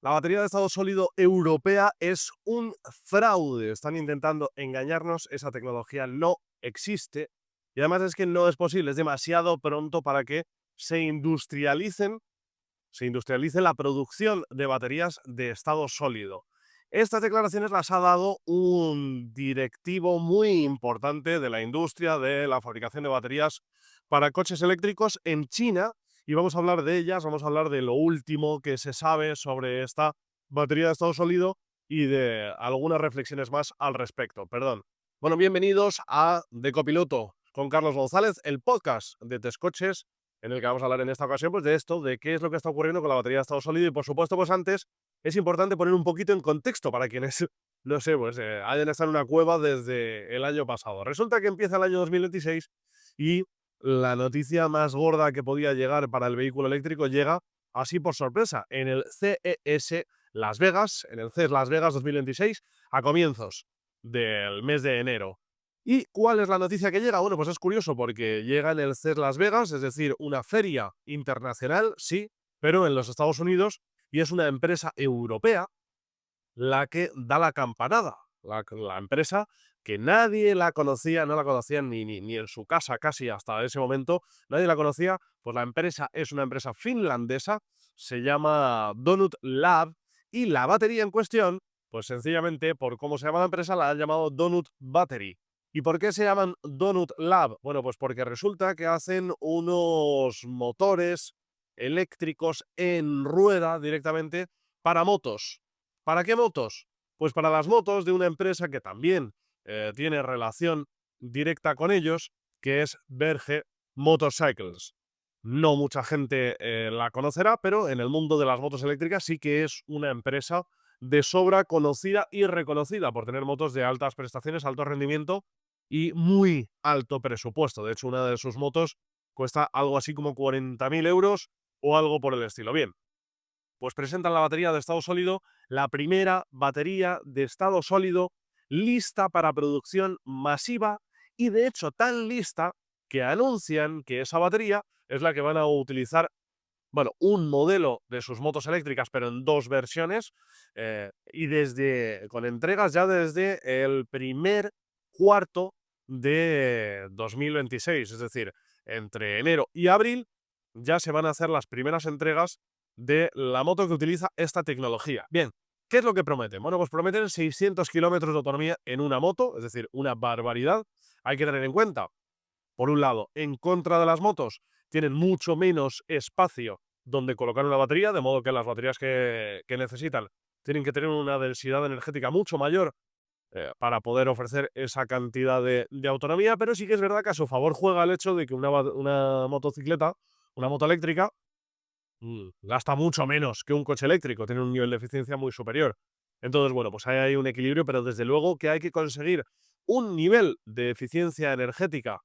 La batería de estado sólido europea es un fraude. Están intentando engañarnos. Esa tecnología no existe. Y además es que no es posible. Es demasiado pronto para que se industrialicen, se industrialice la producción de baterías de estado sólido. Estas declaraciones las ha dado un directivo muy importante de la industria de la fabricación de baterías para coches eléctricos en China, y vamos a hablar de ellas, vamos a hablar de lo último que se sabe sobre esta batería de estado sólido y de algunas reflexiones más al respecto. Perdón. Bueno, bienvenidos a De Copiloto con Carlos González, el podcast de Tescoches, en el que vamos a hablar en esta ocasión pues de esto, de qué es lo que está ocurriendo con la batería de estado sólido. Y por supuesto, pues antes es importante poner un poquito en contexto para quienes, no sé, pues hayan estado en una cueva desde el año pasado. Resulta que empieza el año 2026 y la noticia más gorda que podía llegar para el vehículo eléctrico llega así por sorpresa en el CES Las Vegas, en el CES Las Vegas 2026, a comienzos del mes de enero. ¿Y cuál es la noticia que llega? Bueno, pues es curioso porque llega en el CES Las Vegas, es decir, una feria internacional, sí, pero en los Estados Unidos, y es una empresa europea la que da la campanada. La empresa que nadie la conocía, no la conocían ni en su casa casi hasta ese momento, nadie la conocía. Pues la empresa es una empresa finlandesa, se llama Donut Lab, y la batería en cuestión, pues sencillamente por cómo se llama la empresa, la han llamado Donut Battery. ¿Y por qué se llaman Donut Lab? Bueno, pues porque resulta que hacen unos motores eléctricos en rueda directamente para motos. ¿Para qué motos? Pues para las motos de una empresa que también tiene relación directa con ellos, que es Verge Motorcycles. No mucha gente la conocerá, pero en el mundo de las motos eléctricas sí que es una empresa de sobra conocida y reconocida por tener motos de altas prestaciones, alto rendimiento y muy alto presupuesto. De hecho, una de sus motos cuesta algo así como 40.000 euros o algo por el estilo. Bien, pues presentan la batería de estado sólido, la primera batería de estado sólido lista para producción masiva, y de hecho tan lista que anuncian que esa batería es la que van a utilizar, bueno, un modelo de sus motos eléctricas, pero en dos versiones, y con entregas ya desde el primer cuarto de 2026, es decir, entre enero y abril ya se van a hacer las primeras entregas de la moto que utiliza esta tecnología. Bien, ¿qué es lo que prometen? Bueno, pues prometen 600 kilómetros de autonomía en una moto, es decir, una barbaridad. Hay que tener en cuenta, por un lado, en contra de las motos, tienen mucho menos espacio donde colocar una batería, de modo que las baterías que necesitan tienen que tener una densidad energética mucho mayor para poder ofrecer esa cantidad de autonomía. Pero sí que es verdad que a su favor juega el hecho de que una motocicleta, una moto eléctrica, gasta mucho menos que un coche eléctrico, tiene un nivel de eficiencia muy superior. Entonces, bueno, pues ahí hay un equilibrio, pero desde luego que hay que conseguir un nivel de eficiencia energética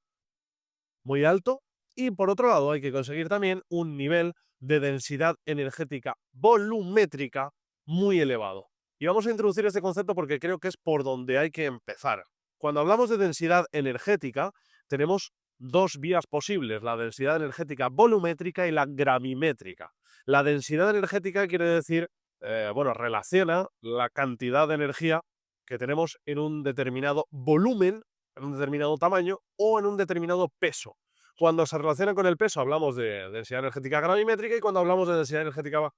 muy alto, y por otro lado hay que conseguir también un nivel de densidad energética volumétrica muy elevado. Y vamos a introducir este concepto porque creo que es por donde hay que empezar. Cuando hablamos de densidad energética, tenemos dos vías posibles: la densidad energética volumétrica y la gravimétrica. La densidad energética quiere decir, bueno, relaciona la cantidad de energía que tenemos en un determinado volumen, en un determinado tamaño o en un determinado peso. Cuando se relaciona con el peso hablamos de densidad energética gravimétrica, y cuando hablamos de densidad energética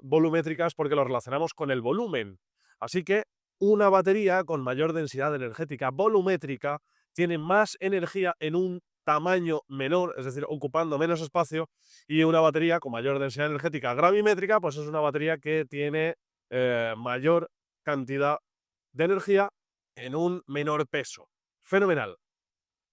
volumétrica es porque lo relacionamos con el volumen. Así que una batería con mayor densidad energética volumétrica tiene más energía en un tamaño menor, es decir, ocupando menos espacio, y una batería con mayor densidad energética gravimétrica pues es una batería que tiene mayor cantidad de energía en un menor peso. Fenomenal.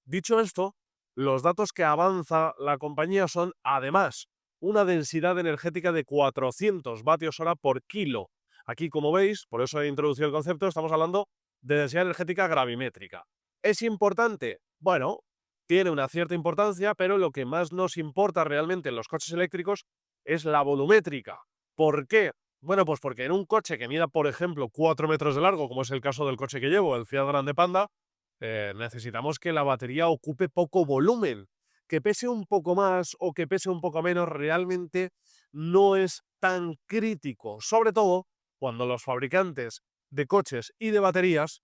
Dicho esto, los datos que avanza la compañía son, además, una densidad energética de 400 vatios hora por kilo. Aquí, como veis, por eso he introducido el concepto, estamos hablando de densidad energética gravimétrica. ¿Es importante? Bueno, tiene una cierta importancia, pero lo que más nos importa realmente en los coches eléctricos es la volumétrica. ¿Por qué? Bueno, pues porque en un coche que mida, por ejemplo, 4 metros de largo, como es el caso del coche que llevo, el Fiat Grande Panda, necesitamos que la batería ocupe poco volumen. Que pese un poco más o que pese un poco menos realmente no es tan crítico, sobre todo cuando los fabricantes de coches y de baterías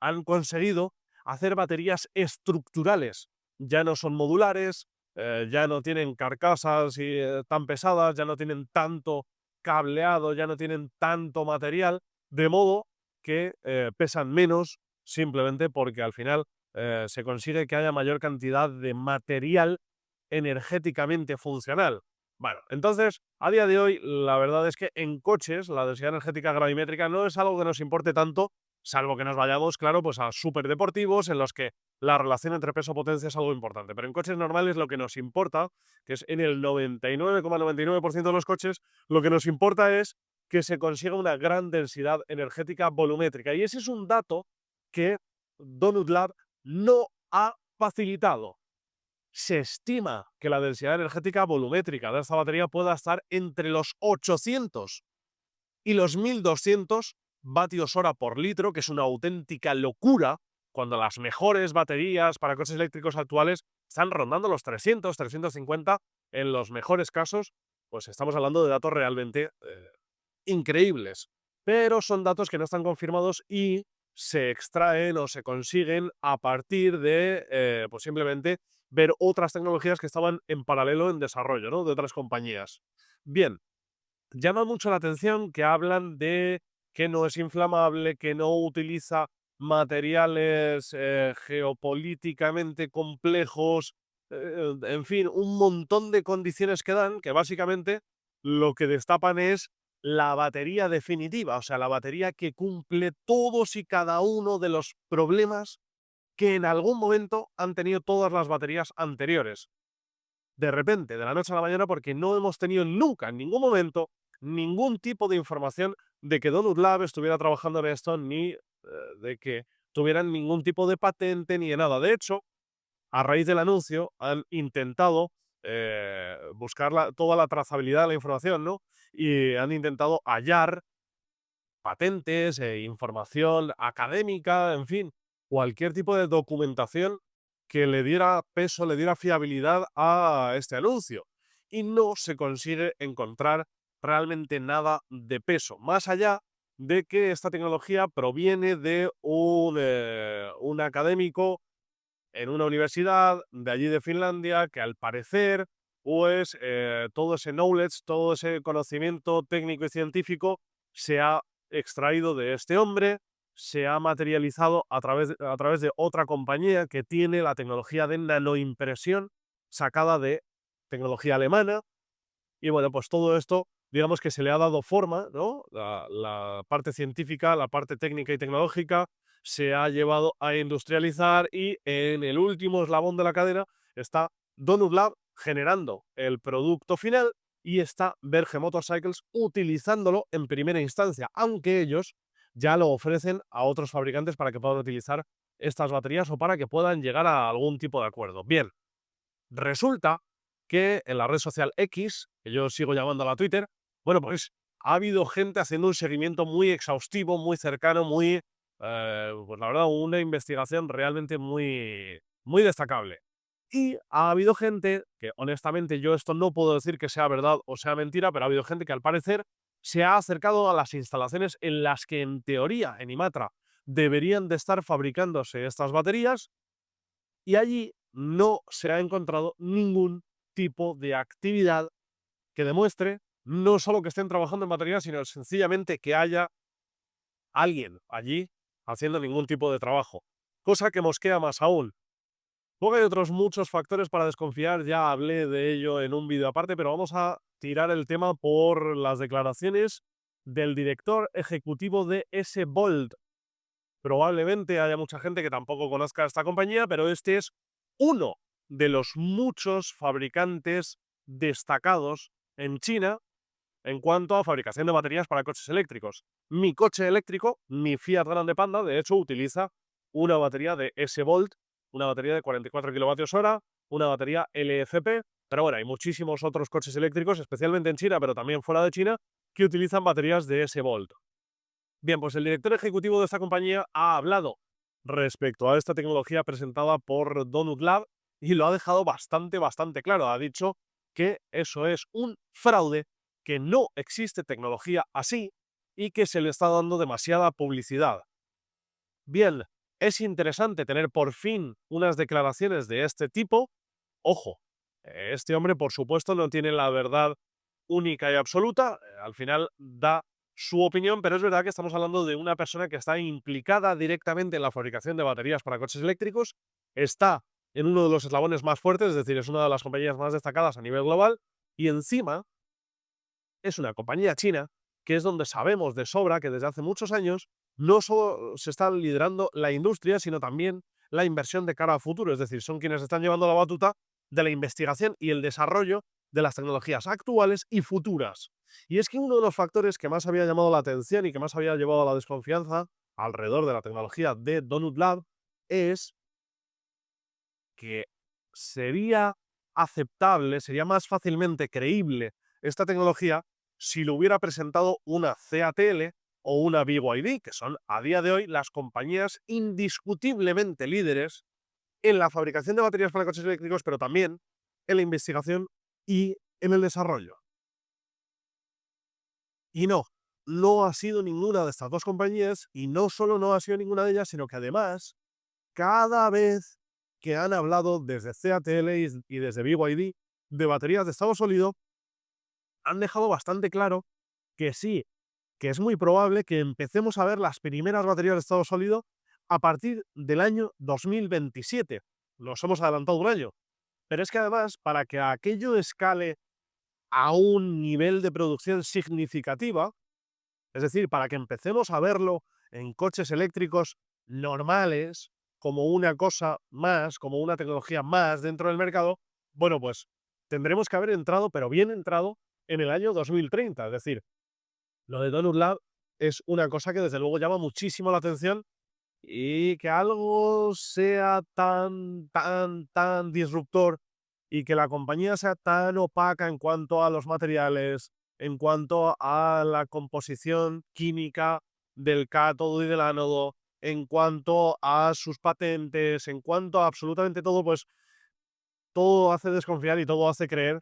han conseguido hacer baterías estructurales. Ya no son modulares, ya no tienen carcasas tan pesadas, ya no tienen tanto cableado, ya no tienen tanto material, de modo que pesan menos simplemente porque al final se consigue que haya mayor cantidad de material energéticamente funcional. Bueno, entonces, a día de hoy, la verdad es que en coches la densidad energética gravimétrica no es algo que nos importe tanto, salvo que nos vayamos, claro, pues a superdeportivos en los que la relación entre peso-potencia es algo importante. Pero en coches normales lo que nos importa, que es en el 99,99% de los coches, lo que nos importa es que se consiga una gran densidad energética volumétrica. Y ese es un dato que Donut Lab no ha facilitado. Se estima que la densidad energética volumétrica de esta batería pueda estar entre los 800 y los 1200 vatios hora por litro, que es una auténtica locura cuando las mejores baterías para coches eléctricos actuales están rondando los 300, 350 en los mejores casos. Pues estamos hablando de datos realmente increíbles, pero son datos que no están confirmados y se extraen o se consiguen a partir de pues simplemente ver otras tecnologías que estaban en paralelo en desarrollo, ¿no? De otras compañías. Bien, llama mucho la atención que hablan de que no es inflamable, que no utiliza materiales geopolíticamente complejos, en fin, un montón de condiciones que dan que básicamente lo que destapan es la batería definitiva, o sea, la batería que cumple todos y cada uno de los problemas que en algún momento han tenido todas las baterías anteriores. De repente, de la noche a la mañana, porque no hemos tenido nunca, en ningún momento, ningún tipo de información de que Donut Lab estuviera trabajando en esto, ni de que tuvieran ningún tipo de patente, ni de nada. De hecho, a raíz del anuncio, han intentado buscar toda la trazabilidad de la información, ¿no? Y han intentado hallar patentes, información académica, en fin, cualquier tipo de documentación que le diera peso, le diera fiabilidad a este anuncio. Y no se consigue encontrar realmente nada de peso, más allá de que esta tecnología proviene de un académico en una universidad de allí de Finlandia que al parecer, pues todo ese knowledge, todo ese conocimiento técnico y científico se ha extraído de este hombre, se ha materializado a través de otra compañía que tiene la tecnología de nanoimpresión sacada de tecnología alemana. Y bueno, pues todo esto, digamos que se le ha dado forma, ¿no? La parte científica, la parte técnica y tecnológica se ha llevado a industrializar y en el último eslabón de la cadena está Donut Lab generando el producto final y está Verge Motorcycles utilizándolo en primera instancia, aunque ellos ya lo ofrecen a otros fabricantes para que puedan utilizar estas baterías o para que puedan llegar a algún tipo de acuerdo. Bien, resulta que en la red social X, que yo sigo llamando a la Twitter, bueno, pues ha habido gente haciendo un seguimiento muy exhaustivo, muy cercano, muy, pues la verdad, una investigación realmente muy destacable. Y ha habido gente que, honestamente, yo esto no puedo decir que sea verdad o sea mentira, pero ha habido gente que al parecer se ha acercado a las instalaciones en las que en teoría, en Imatra, deberían de estar fabricándose estas baterías y allí no se ha encontrado ningún tipo de actividad que demuestre no solo que estén trabajando en baterías, sino sencillamente que haya alguien allí haciendo ningún tipo de trabajo. Cosa que mosquea más aún. Luego hay otros muchos factores para desconfiar, ya hablé de ello en un vídeo aparte, pero vamos a tirar el tema por las declaraciones del director ejecutivo de S-Volt. Probablemente haya mucha gente que tampoco conozca esta compañía, pero este es uno de los muchos fabricantes destacados en China en cuanto a fabricación de baterías para coches eléctricos. Mi coche eléctrico, mi Fiat Grande Panda, de hecho, utiliza una batería de S-Volt, una batería de 44 kilovatios hora, una batería LFP, pero bueno, hay muchísimos otros coches eléctricos, especialmente en China, pero también fuera de China, que utilizan baterías de S-Volt. Bien, pues el director ejecutivo de esta compañía ha hablado respecto a esta tecnología presentada por Donut Lab y lo ha dejado bastante claro. Ha dicho que eso es un fraude que no existe tecnología así y que se le está dando demasiada publicidad. Bien, es interesante tener por fin unas declaraciones de este tipo. Ojo, este hombre por supuesto no tiene la verdad única y absoluta, al final da su opinión, pero es verdad que estamos hablando de una persona que está implicada directamente en la fabricación de baterías para coches eléctricos, está en uno de los eslabones más fuertes, es decir, es una de las compañías más destacadas a nivel global, y encima es una compañía china, que es donde sabemos de sobra que desde hace muchos años no solo se está liderando la industria, sino también la inversión de cara a futuro. Es decir, son quienes están llevando la batuta de la investigación y el desarrollo de las tecnologías actuales y futuras. Y es que uno de los factores que más había llamado la atención y que más había llevado a la desconfianza alrededor de la tecnología de Donut Lab es que sería aceptable, sería más fácilmente creíble esta tecnología si lo hubiera presentado una CATL o una BYD, que son a día de hoy las compañías indiscutiblemente líderes en la fabricación de baterías para coches eléctricos, pero también en la investigación y en el desarrollo. Y no, no ha sido ninguna de estas dos compañías, y no solo no ha sido ninguna de ellas, sino que además cada vez que han hablado desde CATL y desde BYD de baterías de estado sólido, han dejado bastante claro que sí, que es muy probable que empecemos a ver las primeras baterías de estado sólido a partir del año 2027. Nos hemos adelantado un año. Pero es que además, para que aquello escale a un nivel de producción significativa, es decir, para que empecemos a verlo en coches eléctricos normales, como una cosa más, como una tecnología más dentro del mercado, bueno, pues tendremos que haber entrado, pero bien entrado, en el año 2030. Es decir, lo de Donut Lab es una cosa que desde luego llama muchísimo la atención, y que algo sea tan disruptor y que la compañía sea tan opaca en cuanto a los materiales, en cuanto a la composición química del cátodo y del ánodo, en cuanto a sus patentes, en cuanto a absolutamente todo, pues todo hace desconfiar y todo hace creer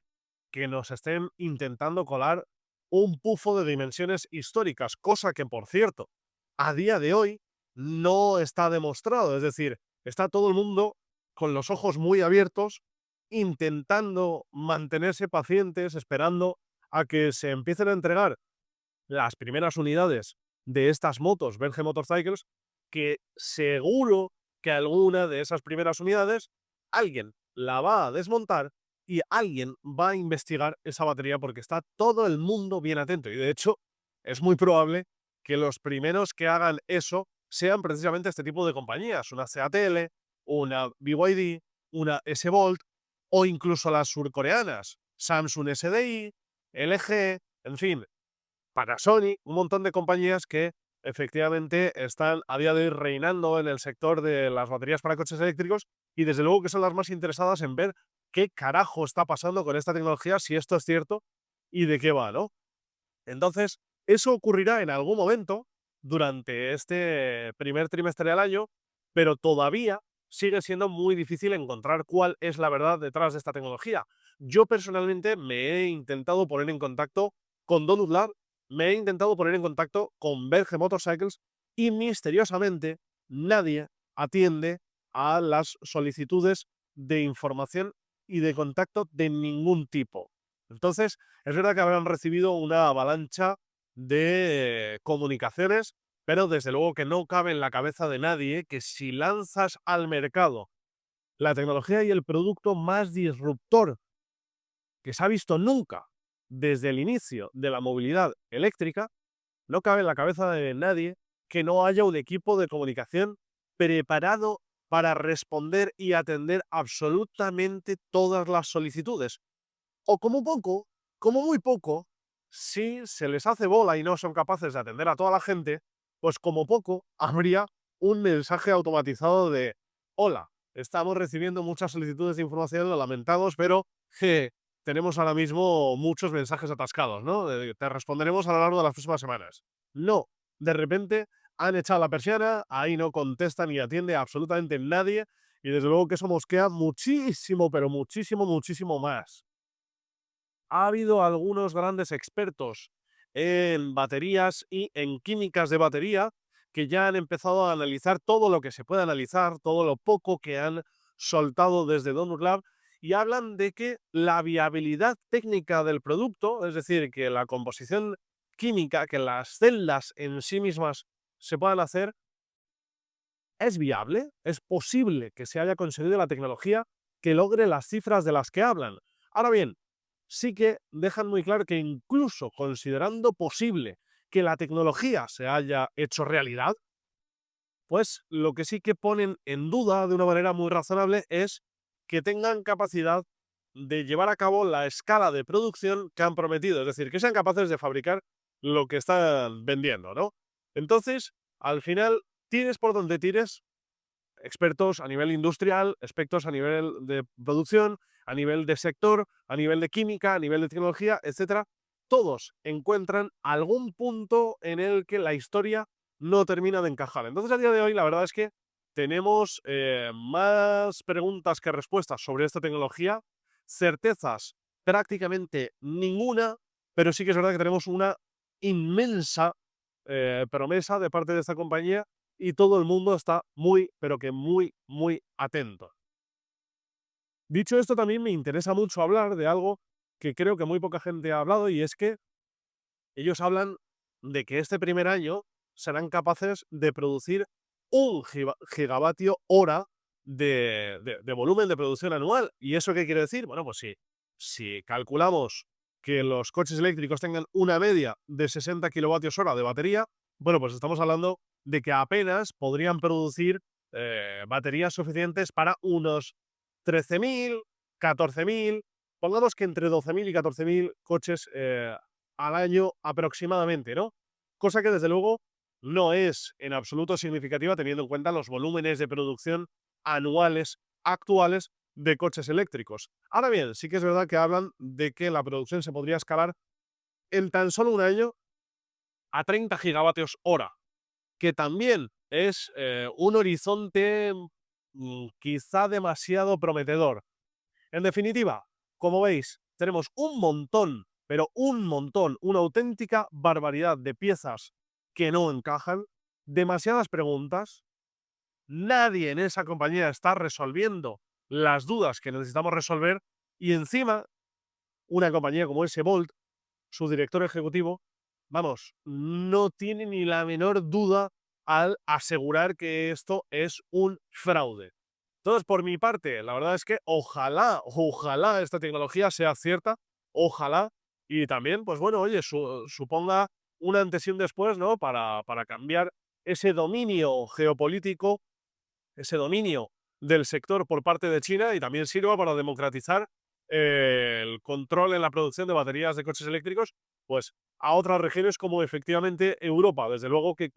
que nos estén intentando colar un pufo de dimensiones históricas, cosa que, por cierto, a día de hoy no está demostrado. Es decir, está todo el mundo con los ojos muy abiertos, intentando mantenerse pacientes, esperando a que se empiecen a entregar las primeras unidades de estas motos, Benge Motorcycles, que seguro que alguna de esas primeras unidades alguien la va a desmontar y alguien va a investigar esa batería, porque está todo el mundo bien atento. Y de hecho, es muy probable que los primeros que hagan eso sean precisamente este tipo de compañías, una CATL, una BYD, una S-Volt o incluso las surcoreanas, Samsung SDI, LG, en fin, Panasonic, un montón de compañías que efectivamente están a día de hoy reinando en el sector de las baterías para coches eléctricos, y desde luego que son las más interesadas en ver qué carajo está pasando con esta tecnología, si esto es cierto y de qué va, ¿no? Entonces, eso ocurrirá en algún momento durante este primer trimestre del año, pero todavía sigue siendo muy difícil encontrar cuál es la verdad detrás de esta tecnología. Yo personalmente me he intentado poner en contacto con Donut Lab, me he intentado poner en contacto con Verge Motorcycles, y misteriosamente nadie atiende a las solicitudes de información y de contacto de ningún tipo. Entonces, es verdad que habrán recibido una avalancha de comunicaciones, pero desde luego que no cabe en la cabeza de nadie que si lanzas al mercado la tecnología y el producto más disruptor que se ha visto nunca desde el inicio de la movilidad eléctrica, no cabe en la cabeza de nadie que no haya un equipo de comunicación preparado para responder y atender absolutamente todas las solicitudes. O como poco, como muy poco, si se les hace bola y no son capaces de atender a toda la gente, pues como poco habría un mensaje automatizado de: hola, estamos recibiendo muchas solicitudes de información, lo lamentamos, pero tenemos ahora mismo muchos mensajes atascados, ¿no? Te responderemos a lo largo de las próximas semanas. No, de repente han echado la persiana, ahí no contesta ni atiende a absolutamente nadie, y desde luego que eso mosquea muchísimo, pero muchísimo, muchísimo más. ha habido algunos grandes expertos en baterías y en químicas de batería que ya han empezado a analizar todo lo que se puede analizar, todo lo poco que han soltado desde Donut Lab, y hablan de que la viabilidad técnica del producto, es decir, que la composición química, que las celdas en sí mismas se puedan hacer, es viable, es posible que se haya conseguido la tecnología que logre las cifras de las que hablan. Ahora bien, sí que dejan muy claro que incluso considerando posible que la tecnología se haya hecho realidad, pues lo que sí que ponen en duda de una manera muy razonable es que tengan capacidad de llevar a cabo la escala de producción que han prometido, es decir, que sean capaces de fabricar lo que están vendiendo, ¿no? Entonces, al final, tires por donde tires, expertos a nivel industrial, expertos a nivel de producción, a nivel de sector, a nivel de química, a nivel de tecnología, etcétera, todos encuentran algún punto en el que la historia no termina de encajar. Entonces, a día de hoy, la verdad es que tenemos más preguntas que respuestas sobre esta tecnología, certezas prácticamente ninguna, pero sí que es verdad que tenemos una inmensa promesa de parte de esta compañía y todo el mundo está muy, pero que muy, muy atento. Dicho esto, también me interesa mucho hablar de algo que creo que muy poca gente ha hablado, y es que ellos hablan de que este primer año serán capaces de producir un gigavatio hora de volumen de producción anual. ¿Y eso qué quiere decir? Bueno, pues si calculamos que los coches eléctricos tengan una media de 60 kilovatios hora de batería, bueno, pues estamos hablando de que apenas podrían producir baterías suficientes para unos 13.000, 14.000, pongamos que entre 12.000 y 14.000 coches al año aproximadamente, ¿no? Cosa que desde luego no es en absoluto significativa teniendo en cuenta los volúmenes de producción anuales actuales de coches eléctricos. Ahora bien, sí que es verdad que hablan de que la producción se podría escalar en tan solo un año a 30 gigavatios hora, que también es un horizonte quizá demasiado prometedor. En definitiva, como veis, tenemos un montón, pero un montón, una auténtica barbaridad de piezas que no encajan, demasiadas preguntas, nadie en esa compañía está resolviendo las dudas que necesitamos resolver, y encima una compañía como ese Bolt, su director ejecutivo, vamos, no tiene ni la menor duda al asegurar que esto es un fraude. Entonces, por mi parte, la verdad es que ojalá esta tecnología sea cierta, ojalá, y también, pues bueno, oye, suponga un antes y un después, ¿no? Para cambiar ese dominio geopolítico, ese dominio del sector por parte de China, y también sirva para democratizar el control en la producción de baterías de coches eléctricos, pues a otras regiones como efectivamente Europa. Desde luego que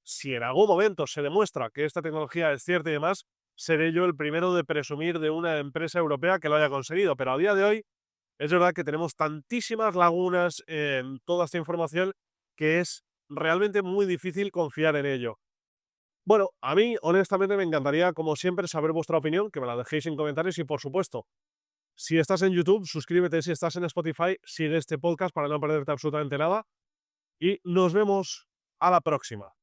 si en algún momento se demuestra que esta tecnología es cierta y demás, seré yo el primero de presumir de una empresa europea que lo haya conseguido. Pero a día de hoy es verdad que tenemos tantísimas lagunas en toda esta información que es realmente muy difícil confiar en ello. Bueno, a mí honestamente me encantaría, como siempre, saber vuestra opinión, que me la dejéis en comentarios, y por supuesto, si estás en YouTube, suscríbete; si estás en Spotify, sigue este podcast para no perderte absolutamente nada, y nos vemos a la próxima.